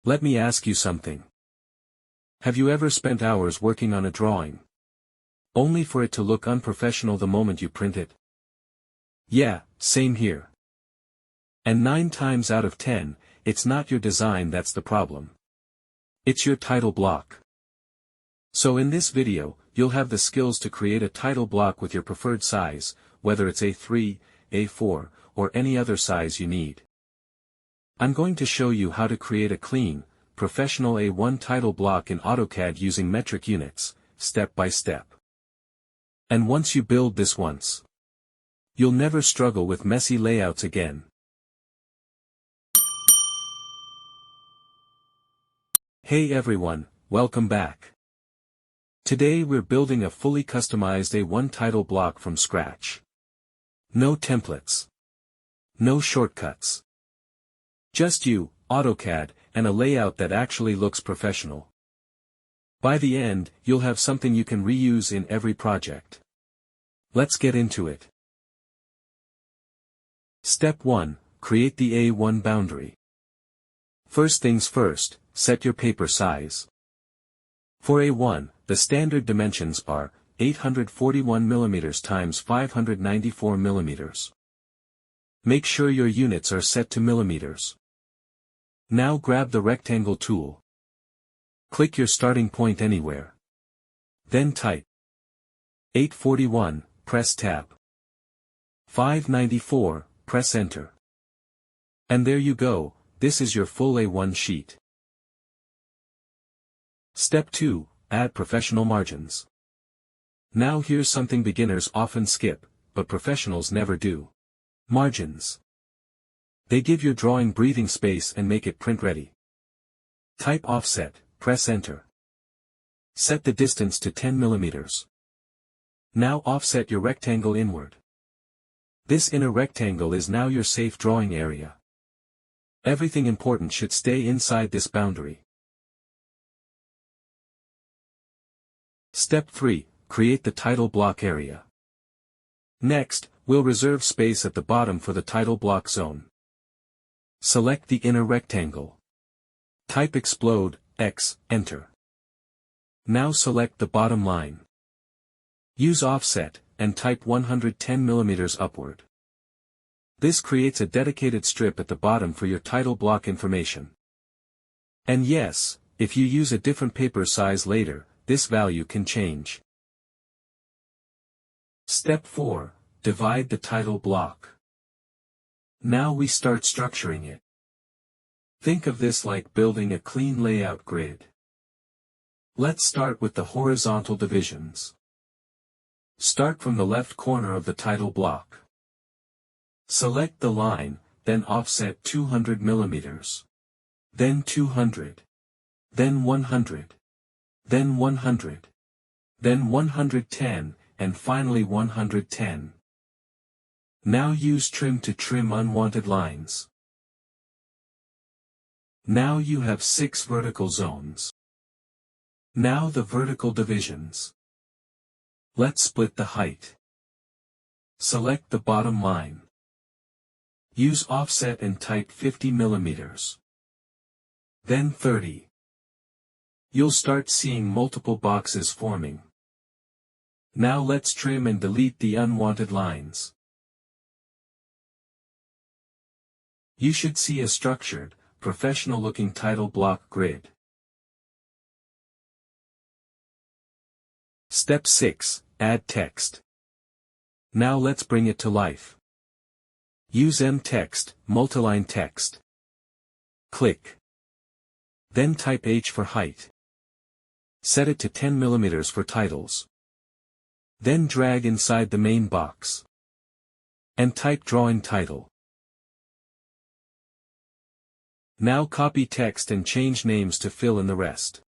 Let me ask you something. Have you ever spent hours working on a drawing, only for it to look unprofessional the moment you print it? Yeah, same here. And 9 times out of 10, it's not your design that's the problem. It's your title block. So in this video, you'll have the skills to create a title block with your preferred size, whether it's A3, A4, or any other size you need. I'm going to show you how to create a clean, professional A1 title block in AutoCAD using metric units, step by step. And once you build this once, you'll never struggle with messy layouts again. Hey everyone, welcome back. Today we're building a fully customized A1 title block from scratch. No templates. No shortcuts. Just you, AutoCAD, and a layout that actually looks professional. By the end, you'll have something you can reuse in every project. Let's get into it. Step 1. Create the A1 boundary. First things first, set your paper size. For A1, the standard dimensions are 841 mm x 594 mm. Make sure your units are set to millimeters. Now grab the rectangle tool. Click your starting point anywhere. Then type 841, press Tab. 594, press Enter. And there you go, this is your full A1 sheet. Step 2, add professional margins. Now here's something beginners often skip, but professionals never do. Margins. They give your drawing breathing space and make it print ready. Type offset, press Enter. Set the distance to 10 mm. Now offset your rectangle inward. This inner rectangle is now your safe drawing area. Everything important should stay inside this boundary. Step 3, create the title block area. Next, we'll reserve space at the bottom for the title block zone. Select the inner rectangle. Type explode, X, Enter. Now select the bottom line. Use offset, and type 110 mm upward. This creates a dedicated strip at the bottom for your title block information. And yes, if you use a different paper size later, this value can change. Step 4, divide the title block. Now we start structuring it. Think of this like building a clean layout grid. Let's start with the horizontal divisions. Start from the left corner of the title block. Select the line, then offset 200 mm. Then 200. Then 100. Then 100. Then 110, and finally 110. Now use trim to trim unwanted lines. Now you have 6 vertical zones. Now the vertical divisions. Let's split the height. Select the bottom line. Use offset and type 50 mm. Then 30. You'll start seeing multiple boxes forming. Now let's trim and delete the unwanted lines. You should see a structured, professional-looking title block grid. Step 6, add text. Now let's bring it to life. Use M-text, multiline text. Click. Then type H for height. Set it to 10 mm for titles. Then drag inside the main box. And type drawing title. Now copy text and change names to fill in the rest.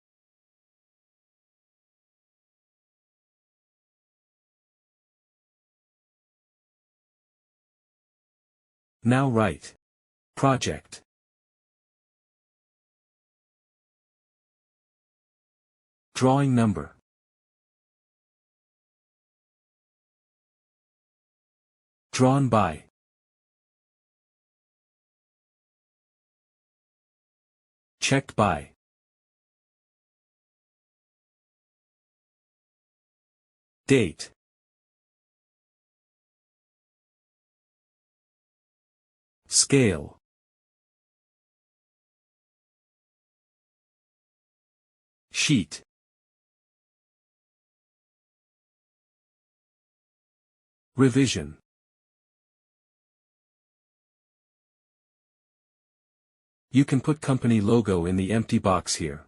Now write. Project. Drawing number. Drawn by. Checked by. Date. Scale. Sheet. Revision. You can put company logo in the empty box here.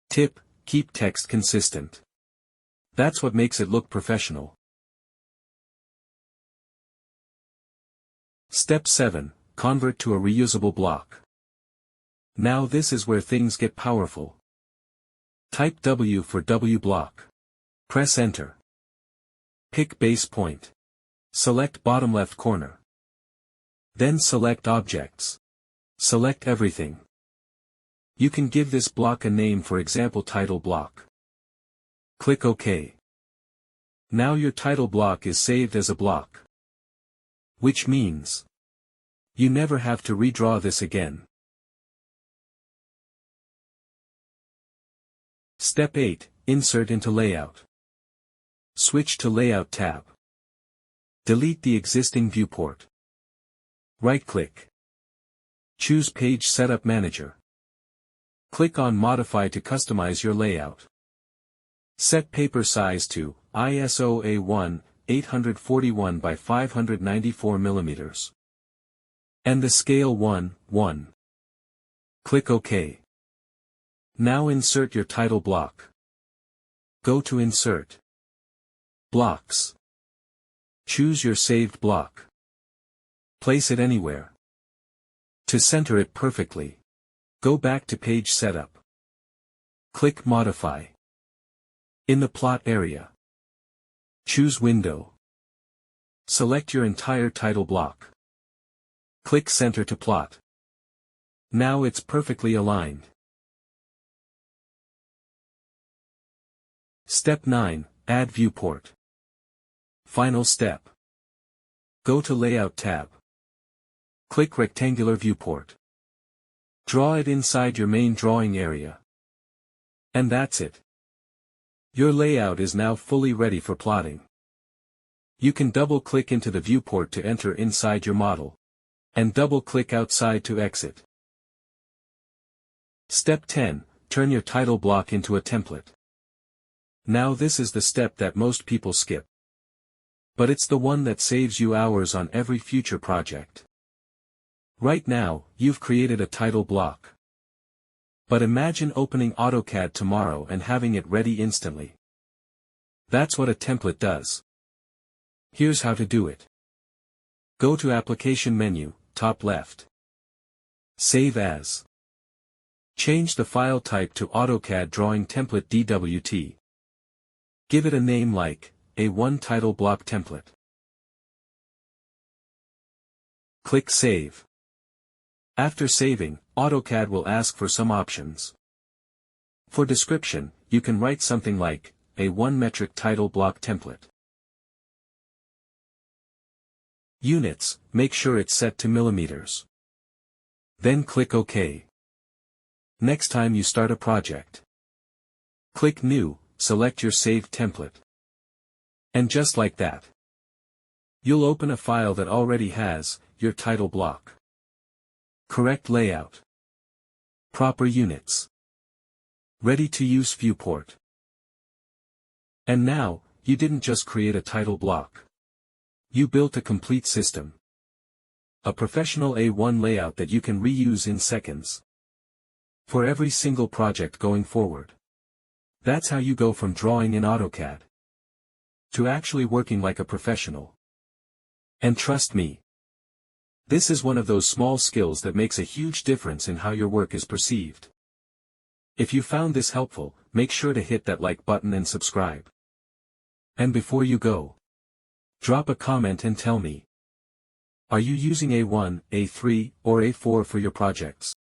Tip: keep text consistent. That's what makes it look professional. Step 7. Convert to a reusable block. Now this is where things get powerful. Type W for W block. Press Enter. Pick base point. Select bottom left corner. Then select Objects. Select everything. You can give this block a name, for example title block. Click OK. Now your title block is saved as a block. Which means you never have to redraw this again. Step 8. Insert into Layout. Switch to Layout tab. Delete the existing viewport. Right-click. Choose Page Setup Manager. Click on Modify to customize your layout. Set paper size to ISO A1, 841 by 594 mm. And the scale 1:1. Click OK. Now insert your title block. Go to Insert. Blocks. Choose your saved block. Place it anywhere. To center it perfectly, go back to Page Setup. Click Modify. In the plot area, choose Window. Select your entire title block. Click Center to plot. Now it's perfectly aligned. Step 9. Add viewport. Final step. Go to Layout tab. Click Rectangular Viewport. Draw it inside your main drawing area. And that's it. Your layout is now fully ready for plotting. You can double-click into the viewport to enter inside your model. And double-click outside to exit. Step 10. Turn your title block into a template. Now this is the step that most people skip. But it's the one that saves you hours on every future project. Right now, you've created a title block. But imagine opening AutoCAD tomorrow and having it ready instantly. That's what a template does. Here's how to do it. Go to Application menu, top left. Save as. Change the file type to AutoCAD Drawing Template DWT. Give it a name like A1 Title Block Template. Click Save. After saving, AutoCAD will ask for some options. For description, you can write something like A1 Metric Title Block Template. Units, make sure it's set to millimeters. Then click OK. Next time you start a project, click New, select your saved template. And just like that, you'll open a file that already has your title block. Correct layout. Proper units. Ready to use viewport. And now, you didn't just create a title block. You built a complete system. A professional A1 layout that you can reuse in seconds. For every single project going forward. That's how you go from drawing in AutoCAD to actually working like a professional. And trust me, this is one of those small skills that makes a huge difference in how your work is perceived. If you found this helpful, make sure to hit that like button and subscribe. And before you go, drop a comment and tell me, are you using A1, A3, or A4 for your projects?